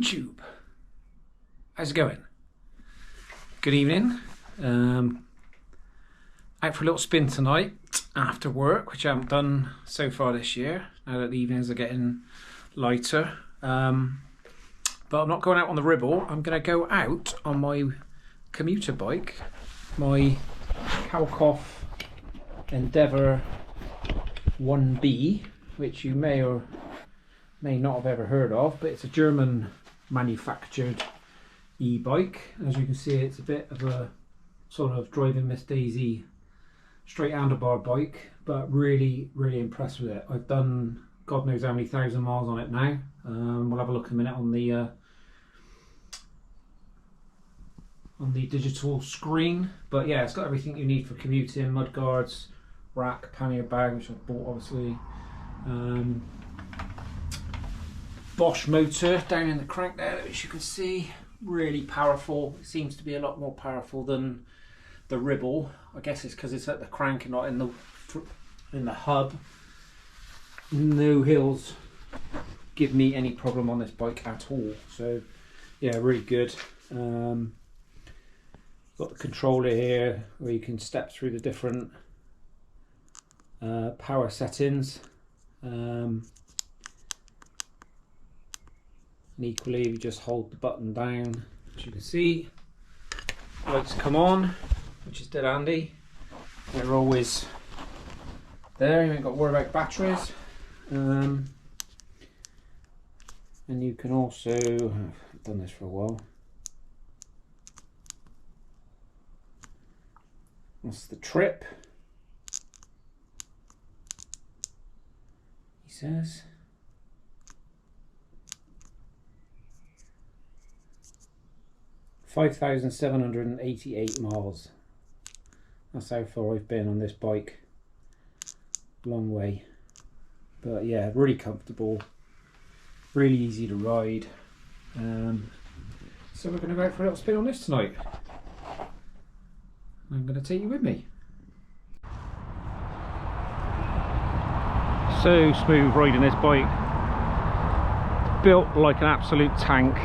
YouTube. How's it going? Good evening. Out for a little spin tonight after work, which I haven't done so far this year, now that the evenings are getting lighter. But I'm not going out on the Ribble. I'm going to go out on my commuter bike, my Kalkhoff Endeavour 1B, which you may or may not have ever heard of, but it's a German manufactured e-bike. As you can see, it's a bit of a sort of driving Miss Daisy straight handlebar bike, but really impressed with it. I've done God knows how many thousand miles on it now. We'll have a look in a minute on the digital screen, but yeah, it's got everything you need for commuting: mudguards, rack, pannier bag, which I bought obviously, Bosch motor down in the crank there, which you can see, really powerful. It seems to be a lot more powerful than the Ribble. I guess it's because it's at the crank and not in the hub. No hills give me any problem on this bike at all, so yeah, really good. Got the controller here where you can step through the different power settings, and equally you just hold the button down, as you can see, lights come on, which is dead handy. They're always there, you ain't got to worry about batteries. And you can also, I've done this for a while, that's the trip, he says. $5,788 miles. That's how far I've been on this bike. Long way. But yeah, really comfortable, really easy to ride. So we're going to go out for a little spin on this tonight. I'm going to take you with me. So smooth riding this bike. Built like an absolute tank,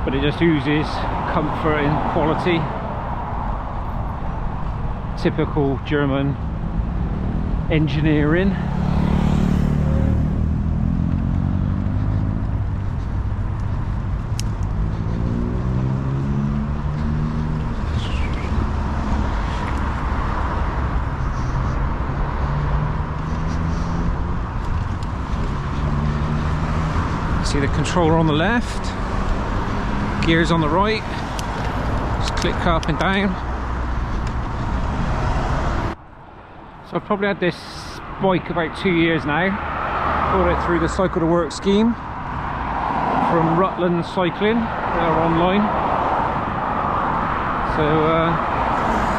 but it just oozes comfort and quality. Typical German engineering. See the controller on the left, gears on the right, just click up and down. So I've probably had this bike about 2 years now. Bought it through the Cycle to Work scheme from Rutland Cycling. They're online. So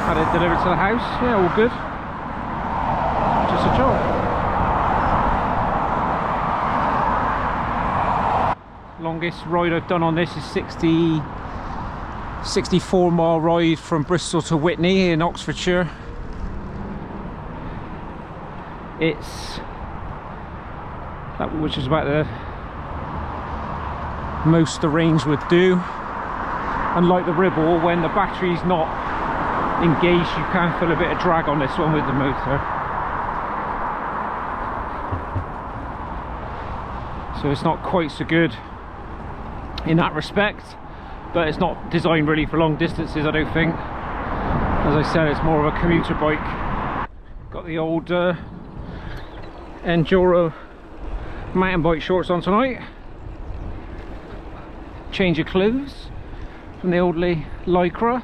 had it delivered to the house. Yeah, all good. Just a job. Longest ride I've done on this is 64 mile ride from Bristol to Witney in Oxfordshire. It's that, which is about the most the range would do. Unlike the Ribble, when the battery's not engaged, you can feel a bit of drag on this one with the motor. So it's not quite so good in that respect, but it's not designed really for long distances, I don't think. As I said, it's more of a commuter bike. Got the old Enduro mountain bike shorts on tonight. Change of clothes from the old Lycra.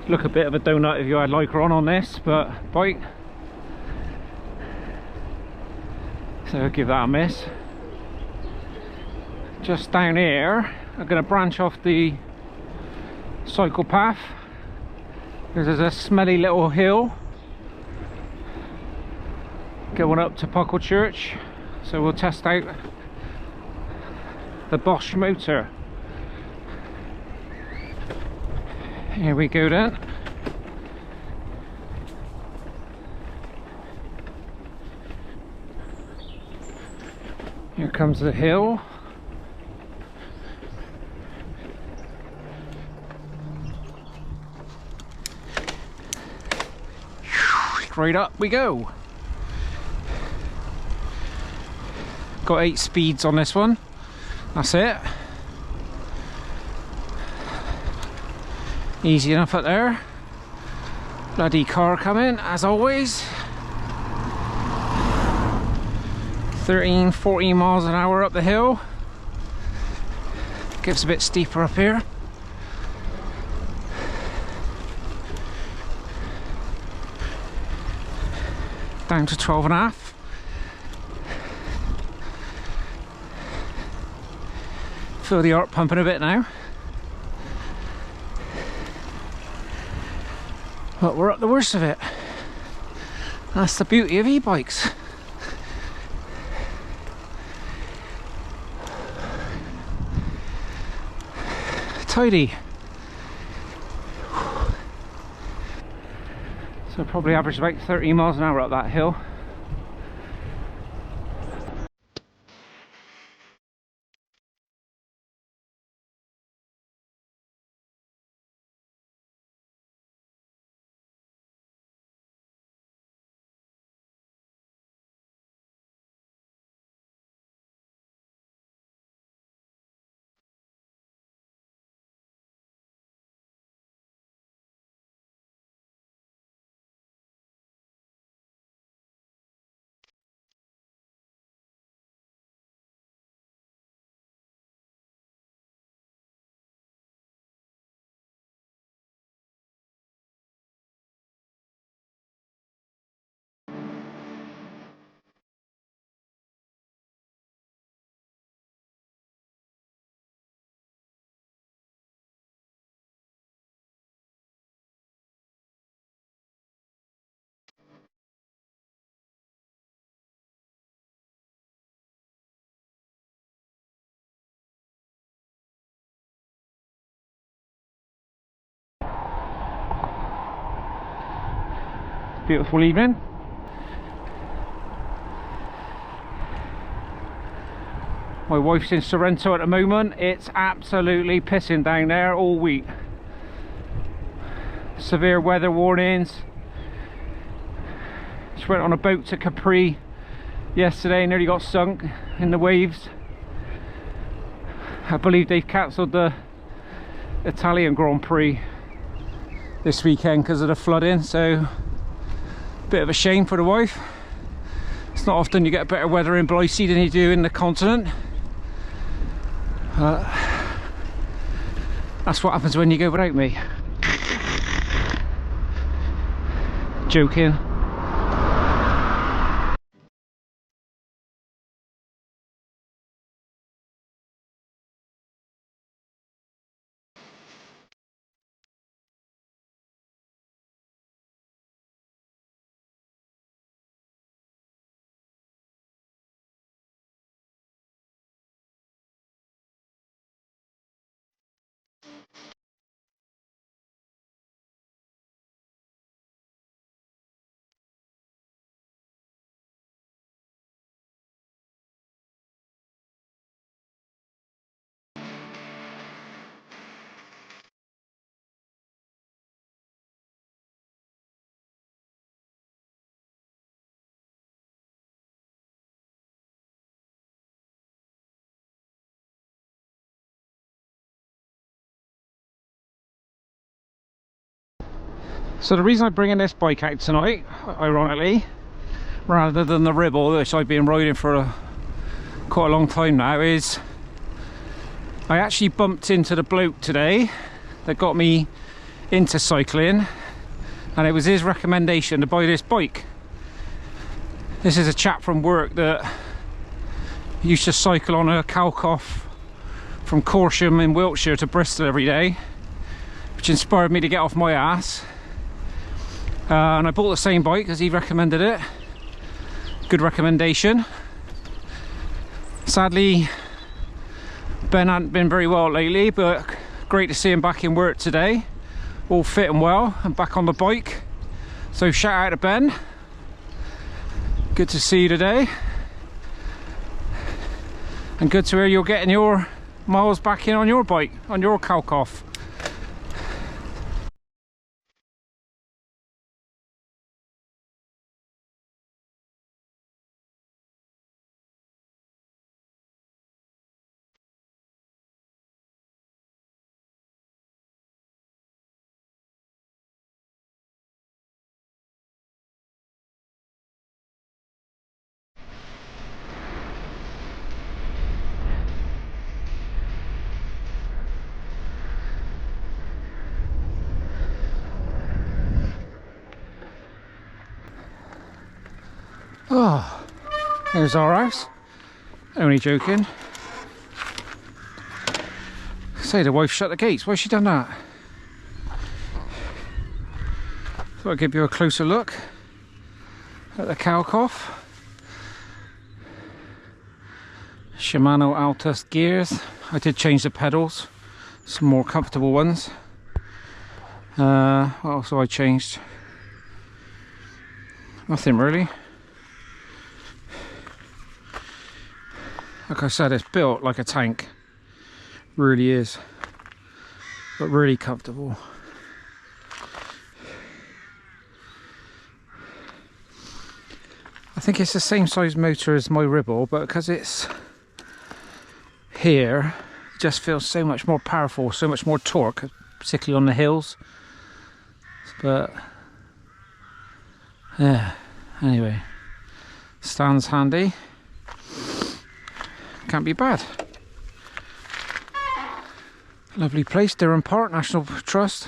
Look a bit of a donut if you had Lycra on this, but bike. So I'll give that a miss. Just down here, I'm going to branch off the cycle path. There's a smelly little hill going up to Puckle Church, so we'll test out the Bosch motor. Here we go then. Here comes the hill. Straight up we go. Got 8 speeds on this one. That's it. Easy enough up there. Bloody car coming, as always. 13, 14 miles an hour up the hill. Gets a bit steeper up here. Down to 12.5. Feel the heart pumping a bit now. But we're at the worst of it. That's the beauty of e-bikes. Tidy. So probably average about 30 miles an hour up that hill. Beautiful evening. My wife's in Sorrento at the moment. It's absolutely pissing down there all week. Severe weather warnings. She went on a boat to Capri yesterday and nearly got sunk in the waves. I believe they've cancelled the Italian Grand Prix this weekend because of the flooding, so bit of a shame for the wife. It's not often you get better weather in Blighty than you do in the continent. That's what happens when you go without me. Joking. So the reason I'm bringing this bike out tonight, ironically, rather than the Ribble, which I've been riding for quite a long time now, is I actually bumped into the bloke today that got me into cycling, and it was his recommendation to buy this bike. This is a chap from work that used to cycle on a Kalkhoff from Corsham in Wiltshire to Bristol every day, which inspired me to get off my ass. And I bought the same bike as he recommended it. Good recommendation. Sadly, Ben hadn't been very well lately, but great to see him back in work today. All fit and well and back on the bike. So shout out to Ben. Good to see you today. And good to hear you're getting your miles back in on your bike, on your Kalkhoff. Oh, here's our house. Only joking. Say the wife shut the gates. Why's she done that? Thought I'd give you a closer look at the Kalkhoff. Shimano Altus gears. I did change the pedals, some more comfortable ones. What else have I changed? Nothing really. Like I said, it's built like a tank. Really is. But really comfortable. I think it's the same size motor as my Ribble, but because it's here, it just feels so much more powerful, so much more torque, particularly on the hills. But yeah, anyway, stands handy. Can't be bad. Lovely place, Durham Park National Trust.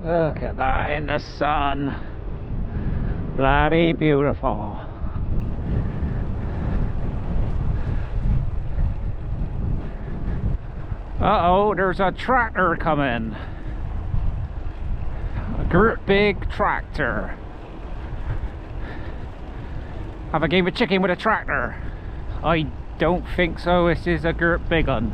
Look at that in the sun. Bloody beautiful. Uh-oh, there's a tractor coming. A great big tractor. Have a game of chicken with a tractor? I don't think so. This is a great big one.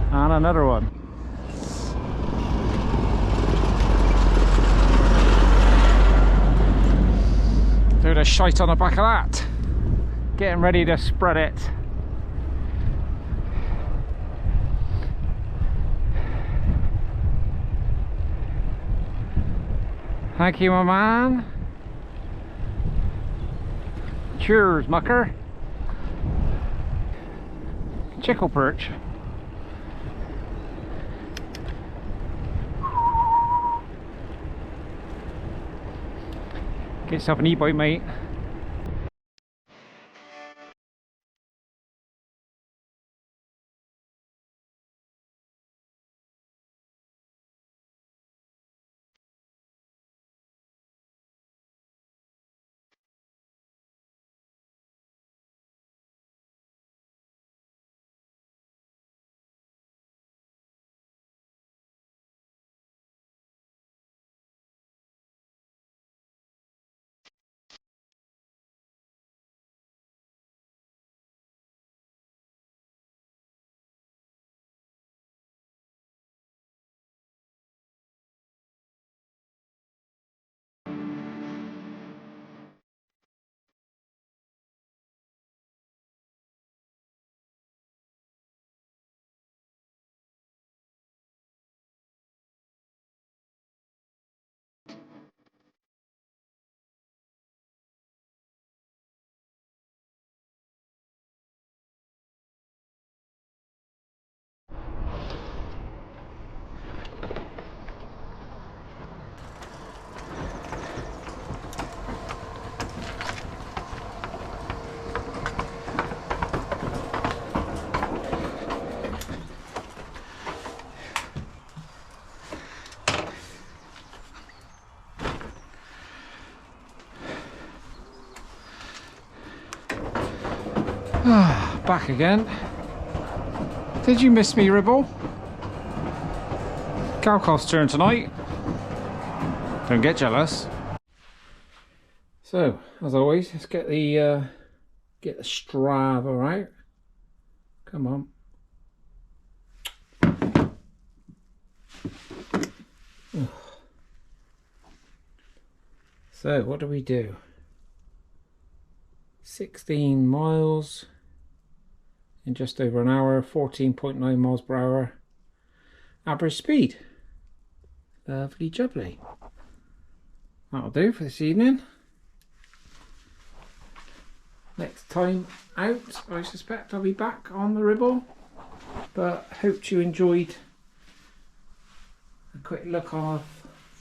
And another one. Do the shite on the back of that. Getting ready to spread it. Thank you, my man. Cheers, mucker. Chickle perch. Get yourself an e-bike, mate. Back again. Did you miss me, Ribble? Kalkhoff's turn tonight. Don't get jealous. So, as always, let's get the Strava out. Come on. So, what do we do? 16 miles in just over an hour, 14.9 miles per hour. Average speed. Lovely jubbly. That'll do for this evening. Next time out, I suspect I'll be back on the Ribble. But hope you enjoyed a quick look of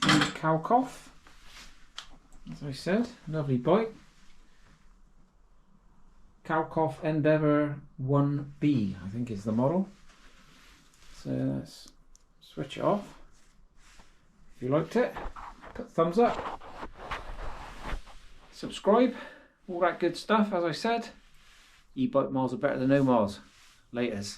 the Kalkhoff. As I said, lovely bike. Kalkhoff Endeavour 1B, I think is the model. So let's switch it off. If you liked it, put a thumbs up. Subscribe, all that good stuff. As I said, e-bike miles are better than no miles. Laters.